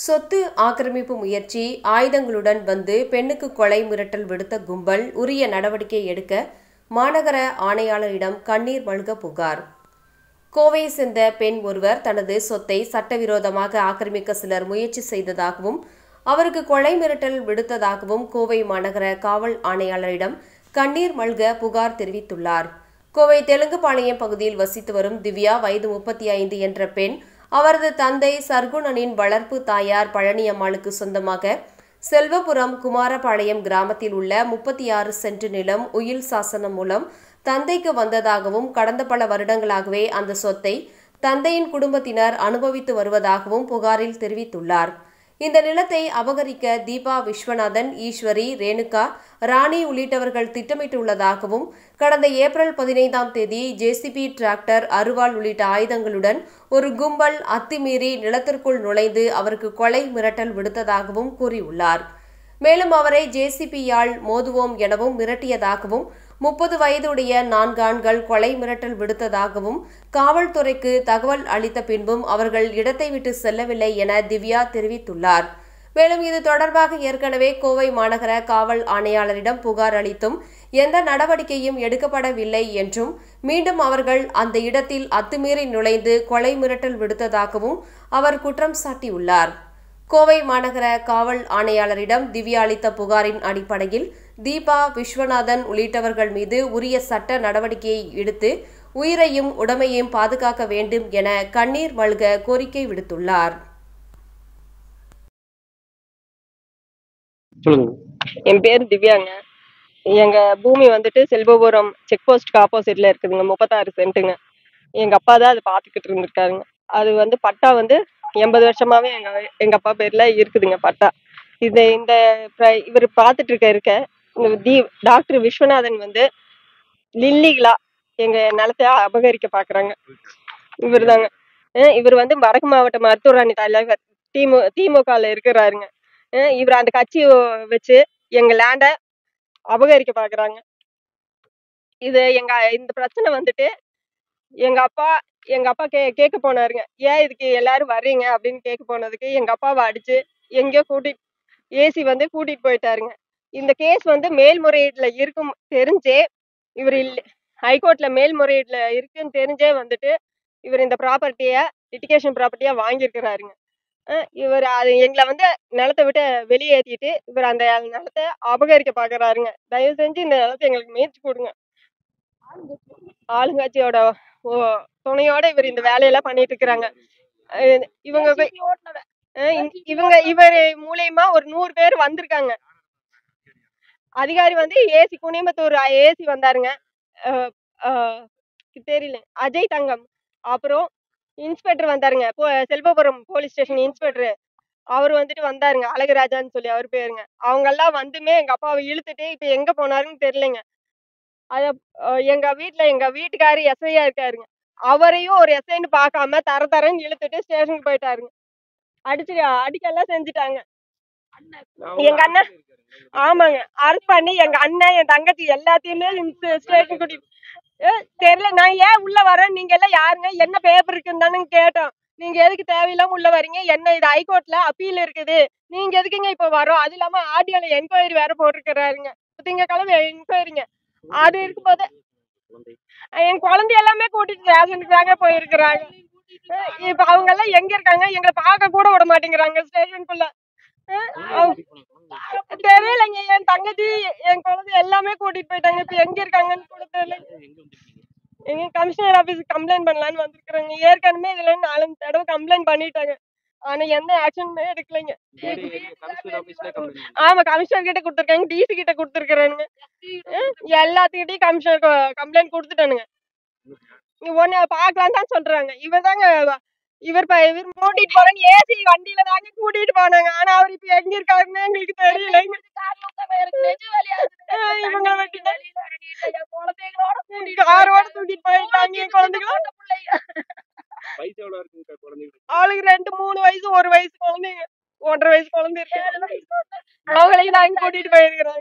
சொத்து ஆக்கிரமிப்பு முயற்சி, ஆயுதங்களுடன் வந்து பெண்ணுக்கு கொலை மிரட்டல் விடுத்த கும்பல், உரிய நடவடிக்கை எடுக்க மாநகர ஆணையாளரிடம் கண்ணீர் மல்க புகார். கோவையை சேர்ந்த பெண் ஒருவர் தனது சொத்தை சட்டவிரோதமாக ஆக்கிரமிக்க சிலர் முயற்சி செய்ததாகவும், அவருக்கு கொலை மிரட்டல் விடுத்ததாகவும் கோவை மாநகர காவல் ஆணையாளரிடம் கண்ணீர் மல்க புகார் தெரிவித்துள்ளார். கோவை தெலுங்குபாளையம் பகுதியில் வசித்து வரும் திவ்யா, வயது 35 என்ற பெண், அவரது தந்தை சர்க்குணனின் வளர்ப்பு தாயார் பழனியம்மாளுக்கு சொந்தமாக செல்வபுரம் குமாரபாளையம் கிராமத்தில் உள்ள 36 சென்ட் நிலம் உயில் சாசனம் மூலம் தந்தைக்கு வந்ததாகவும், கடந்த பல வருடங்களாகவே அந்த சொத்தை தந்தையின் குடும்பத்தினர் அனுபவித்து வருவதாகவும் புகாரில் தெரிவித்துள்ளார். இந்த நிலத்தை அபகரிக்க தீபா, விஸ்வநாதன், ஈஸ்வரி, ரேணுகா, ராணி உள்ளிட்டவர்கள் திட்டமிட்டுள்ளதாகவும், கடந்த ஏப்ரல் 15ஆம் தேதி ஜேசிபி, டிராக்டர், அருவாள் உள்ளிட்ட ஆயுதங்களுடன் ஒரு கும்பல் அத்துமீறி நிலத்திற்குள் நுழைந்து அவருக்கு கொலை மிரட்டல் விடுத்ததாகவும் கூறியுள்ளார். மேலும் அவரை ஜேசிபியால் மோதுவோம் எனவும் மிரட்டியதாகவும், 30 வயதுடைய 4 ஆண்கள் கொலை மிரட்டல் விடுத்ததாகவும், காவல்துறைக்கு தகவல் அளித்த பின்பும் அவர்கள் இடத்தை விட்டு செல்லவில்லை என திவ்யா தெரிவித்துள்ளார். மேலும் இது தொடர்பாக ஏற்கனவே கோவை மாநகர காவல் ஆணையாளரிடம் புகார் அளித்தும் எந்த நடவடிக்கையும் எடுக்கப்படவில்லை என்றும், மீண்டும் அவர்கள் அந்த இடத்தில் அத்துமீறி நுழைந்து கொலை மிரட்டல் விடுத்ததாகவும் அவர் குற்றம் சாட்டியுள்ளார். கோவை மாநகர காவல் ஆணையாளரிடம் திவ்யா அளித்த புகாரின் அடிப்படையில் தீபா, விஸ்வநாதன் உள்ளிட்டவர்கள் மீது உரிய சட்ட நடவடிக்கையை எடுத்து உயிரையும் உடைமையையும் பாதுகாக்க வேண்டும் என கண்ணீர் மல்க கோரிக்கை விடுத்துள்ளார். என் பேர் திவ்யாங்க. எங்க பூமி வந்துட்டு செல்வபுரம் செக் போஸ்ட்க்கு ஆப்போசிட்ல இருக்குதுங்க. 36 சென்ட்டுங்க. எங்க அப்பா தான் அதை பார்த்துக்கிட்டு இருந்திருக்காருங்க. அது வந்து பட்டா வந்து 80 வருஷமாவே எங்க அப்பா பேர்ல இருக்குதுங்க பட்டா. இந்த இவர் பார்த்துட்டு இருக்க இந்த டாக்டர் விஸ்வநாதன் வந்து லில்லிகளா எங்க நிலத்தை அபகரிக்க பாக்குறாங்க. இவர் தாங்க. இவர் வந்து வடக்கு மாவட்ட மருத்துவர் அணி தலைவர், திமுகல இருக்கிறாருங்க. இவர் அந்த கட்சி வச்சு எங்க லேண்ட அபகரிக்க பாக்குறாங்க. இது இந்த பிரச்சனை வந்துட்டு எங்க அப்பா கேட்க போனாருங்க. ஏன் இதுக்கு எல்லாரும் வர்றீங்க அப்படின்னு கேட்க போனதுக்கு எங்க அப்பாவை அடிச்சு எங்கேயோ ஏசி வந்து கூட்டிட்டு போயிட்டாருங்க. இந்த கேஸ் வந்து மேல்முறையீடுல இருக்கும் தெரிஞ்சே இவர் ஹைகோர்ட்ல மேல்முறையீடுல இருக்குன்னு தெரிஞ்சே வந்துட்டு இவர் இந்த லிட்டிகேஷன் ப்ராப்பர்ட்டியா வாங்கியிருக்கிறாருங்க. இவர் எங்களை வந்து நிலத்தை விட்டு வெளியேற்றிட்டு இவர் அந்த நிலத்தை அபகரிக்க பாக்குறாருங்க. தயவு செஞ்சு இந்த நிலத்தை எங்களுக்கு மீட்டு கொடுங்க. ஆளுங்கட்சியோட துணையோட இவர் இந்த வேலையெல்லாம் பண்ணிட்டு இருக்கிறாங்க. இவர் மூலியமா ஒரு 100 பேர் வந்திருக்காங்க. அதிகாரி வந்து ஏசி குனியம்புத்தூர் ஏசி வந்தாருங்க. தெரியல, அஜய் தங்கம். அப்புறம் இன்ஸ்பெக்டர் வந்தாருங்க, செல்வபுரம் போலீஸ் ஸ்டேஷன் இன்ஸ்பெக்டர். அவர் வந்துட்டு வந்தாருங்க, அழகுராஜான்னு சொல்லி அவர் பேருங்க. அவங்க எல்லாம் வந்துமே எங்க அப்பாவை இழுத்துட்டு இப்ப எங்க போனாருன்னு தெரியலங்க. அத எங்க வீட்டுக்காரு எஸ்ஐயா இருக்காருங்க. அவரையும் ஒரு எஸ்ஐன்னு பார்க்காம தரன்னு இழுத்துட்டு ஸ்டேஷனுக்கு போயிட்டாருங்க. அடிக்கெல்லாம் செஞ்சுட்டாங்க. எங்க அண்ணன், ஆமாங்க, அரெஸ்ட் பண்ணி எங்க அண்ணன், என் தங்கச்சி எல்லாத்தையுமே ஸ்டேஷன் கூட்டி தெரியல. நான் ஏன் உள்ள வரேன், நீங்க எல்லாம் யாருங்க, என்ன பேப்பர் இருக்குன்னு தானே கேட்டோம். நீங்க எதுக்கு தேவையில்லாம உள்ள வரீங்க, என்ன இது ஹைகோர்ட்ல அப்பீல் இருக்குது, நீங்க எதுக்குங்க இப்ப வரோம். அது இல்லாம ஆடியோல என்கொயரி வேற போட்டிருக்கிறாருங்க. திங்கக்கிழமை என்கொயரிங்க. அது இருக்கும்போது என் குழந்தை எல்லாமே கூட்டிட்டு ஸ்டேஷனுக்கு தாங்க போயிருக்கிறாங்க. இப்ப அவங்க எல்லாம் எங்க இருக்காங்க, எங்களை பார்க்க கூட விட மாட்டேங்கிறாங்க ஸ்டேஷனுக்குள்ள. தெரியலைங்க, என் தங்கச்சி என் குழந்தை எல்லாமே கூட்டிட்டு போயிட்டாங்க. இப்ப எங்க இருக்காங்கன்னு கூட தெரியல. எங்க கமிஷனர் ஆபீஸ்க்கு கம்ப்ளைண்ட் பண்ணலான்னு வந்திருக்காங்க. ஏற்கனவே இதுல 4 தடவை கம்ப்ளைண்ட் பண்ணிட்டாங்க. ஆனா எந்த ஆக்ஷனுமே எடுக்கலைங்க. ஆமா, கமிஷனர் கிட்ட கொடுத்துருக்காங்க, டிசி கிட்ட கொடுத்துருக்கானுங்க. எல்லாத்துக்கிட்டையும் கமிஷனர் கம்ப்ளைண்ட் கொடுத்துட்டானுங்க. ஒன்னு பாக்கலாம் தான் சொல்றாங்க. இவர் கூட்டிட்டு போறேன்னு ஏசி வண்டியில தாங்க கூட்டிட்டு போனாங்க. ஆனா அவர் இப்ப எங்க இருக்காருன்னு எங்களுக்கு தெரியல. காரோட தூக்கிட்டு போயிட்டாங்க. குழந்தைங்களோட ஆளுக்கு 2, 3 வயசு, 1 வயசு குழந்தைங்க, 1.5 வயசு குழந்தை இருக்கு. அவங்களையும் நாங்க கூட்டிட்டு போயிருக்கிறோம்.